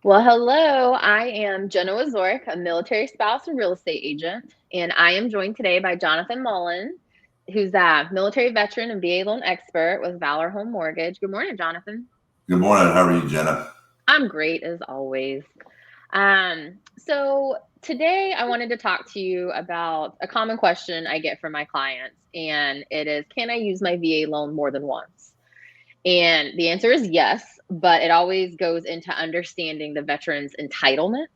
Well, hello. I am Jenna Wazork, a military spouse and real estate agent, and I am joined today by Jonathan Mullins, who's a military veteran and VA loan expert with Valor Home Mortgage. Good morning, Jonathan. Good morning. How are you, Jenna? I'm great as always. So today I wanted to talk to you about a common question I get from my clients, and it is, can I use my VA loan more than once? And the answer is yes, but it always goes into understanding the veteran's entitlement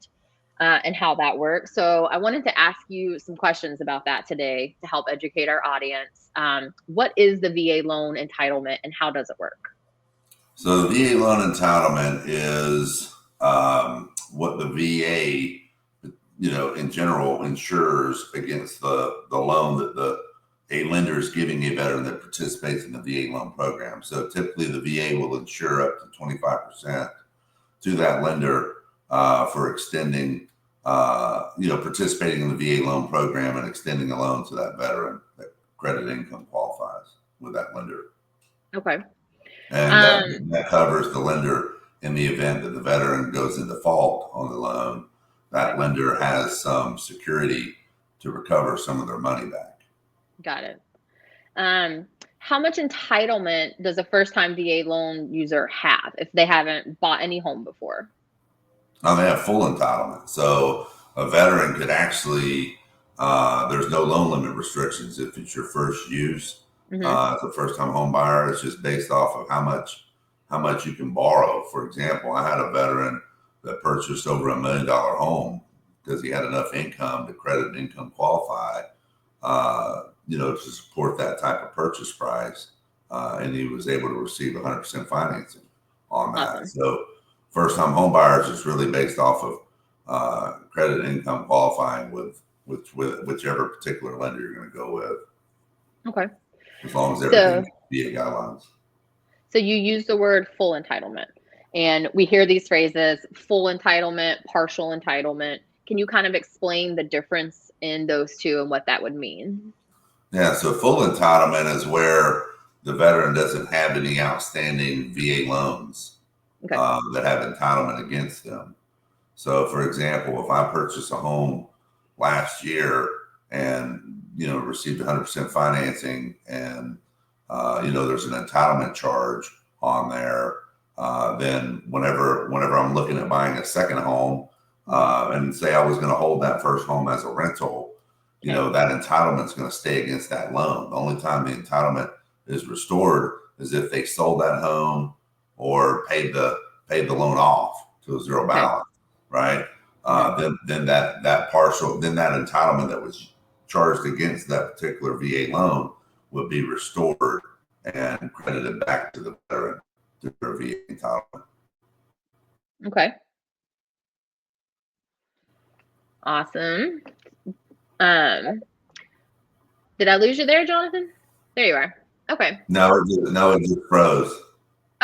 and how that works. So I wanted to ask you some questions about that today to help educate our audience. What is the VA loan entitlement and how does it work? So the VA loan entitlement is what the VA, in general, insures against the loan that a lender is giving a veteran that participates in the VA loan program. So typically, the VA will insure up to 25% to that lender for extending, participating in the VA loan program and extending a loan to that veteran that credit income qualifies with that lender. Okay. And Um, that covers the lender in the event that the veteran goes in default on the loan. That right. lender has some security to recover some of their money back. Got it. Um, how much entitlement does a first time VA loan user have if they haven't bought any home before? They have full entitlement. So a veteran could actually, there's no loan limit restrictions if it's your first use. Hmm. As a first time home buyer, it's just based off of how much you can borrow. For example, I had a veteran that purchased over $1 million home because he had enough income to credit and income qualify, to support that type of purchase price. And he was able to receive 100% financing on that. Awesome. So first time home buyers is really based off of credit and income qualifying with whichever particular lender you're going to go with, Okay. as long as So everything's VA guidelines. So you use the word full entitlement, and we hear these phrases full entitlement, partial entitlement. Can you kind of explain the difference in those two and what that would mean? Yeah, so full entitlement is where the veteran doesn't have any outstanding VA loans Okay. that have entitlement against them. So, for example, if I purchased a home last year and received 100% financing, and there's an entitlement charge on there, then whenever I'm looking at buying a second home, and say I was going to hold that first home as a rental, Okay. that entitlement is going to stay against that loan. The only time the entitlement is restored is if they sold that home or paid the loan off to a zero Okay. balance, right? Hmm. Then that partial, then that entitlement that was charged against that particular VA loan would be restored and credited back to the veteran to their VA entitlement. Okay. Awesome. Um, did I lose you there, Jonathan? There you are. Okay. No, it just froze.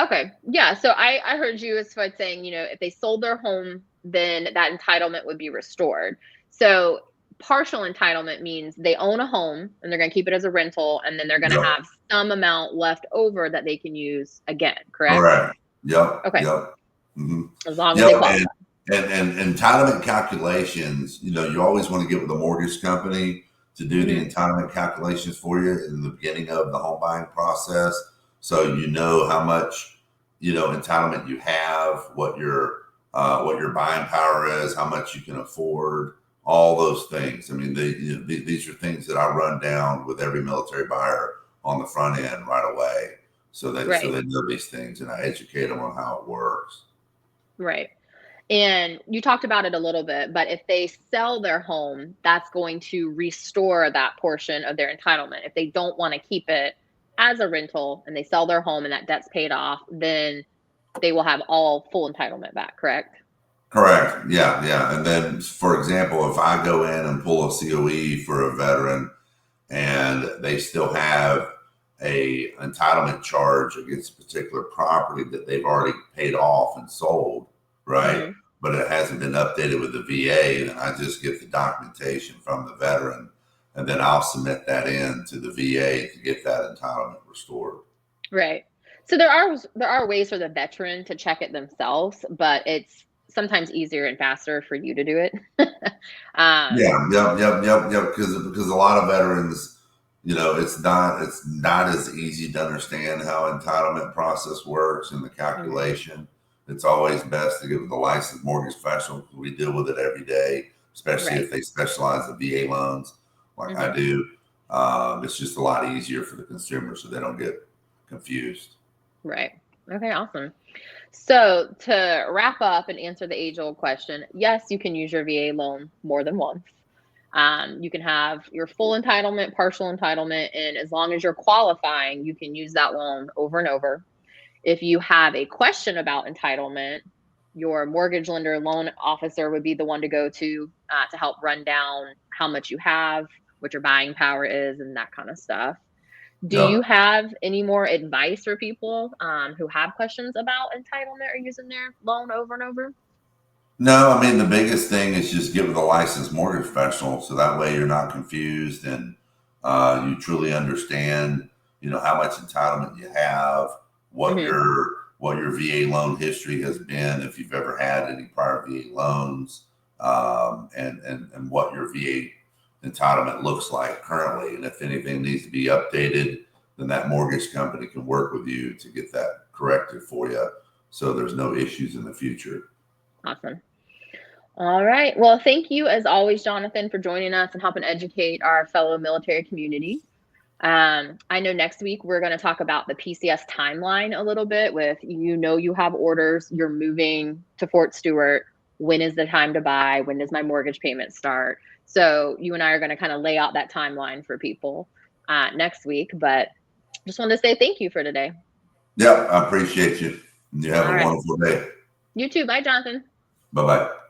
Okay. Yeah. So I heard you as far as saying, if they sold their home, then that entitlement would be restored. So partial entitlement means they own a home and they're going to keep it as a rental and then they're going to Yep, have some amount left over that they can use again, correct? correct. Yep, Okay. yep. hmm As long as Yep, they and, qualify. and entitlement calculations, you always want to get with the mortgage company to do the Hmm. entitlement calculations for you in the beginning of the home buying process. So you know how much, entitlement you have, what your buying power is, how much you can afford, all those things. I mean, these are things that I run down with every military buyer on the front end right away. So Right. they know these things and I educate them on how it works. Right. And you talked about it a little bit, but if they sell their home, that's going to restore that portion of their entitlement. If they don't want to keep it as a rental and they sell their home and that debt's paid off, then they will have all full entitlement back, correct? Correct. Yeah, yeah. And then, for example, if I go in and pull a COE for a veteran and they still have a entitlement charge against a particular property that they've already paid off and sold, right? Hmm. But it hasn't been updated with the VA, then I just get the documentation from the veteran and then I'll submit that in to the VA to get that entitlement restored. Right. So there are ways for the veteran to check it themselves, but it's sometimes easier and faster for you to do it. Yeah, yep. Because a lot of veterans, it's not as easy to understand how entitlement process works and the calculation. It's always best to get with a licensed mortgage professional. We deal with it every day, especially if they specialize in VA loans like I do. It's just a lot easier for the consumer so they don't get confused. Right. Okay, awesome. So to wrap up and answer the age-old question, yes, you can use your VA loan more than once. You can have your full entitlement, partial entitlement, and as long as you're qualifying, you can use that loan over and over. If you have a question about entitlement, your mortgage lender loan officer would be the one to go to help run down how much you have, what your buying power is, and that kind of stuff. Do Yep. you have any more advice for people who have questions about entitlement or using their loan over and over? No, I mean, the biggest thing is just get with a licensed mortgage professional so that way you're not confused and you truly understand, how much entitlement you have, what your VA loan history has been, if you've ever had any prior VA loans, and what your VA entitlement looks like currently. And if anything needs to be updated, then that mortgage company can work with you to get that corrected for you so there's no issues in the future. Awesome. All right. Well, thank you as always, Jonathan, for joining us and helping educate our fellow military community. I know next week we're going to talk about the PCS timeline a little bit with, you have orders, you're moving to Fort Stewart. When is the time to buy? When does my mortgage payment start? So you and I are going to kind of lay out that timeline for people next week. But just wanted to say thank you for today. Yeah, I appreciate you. You have All a right. wonderful day. You too. Bye, Jonathan. Bye bye.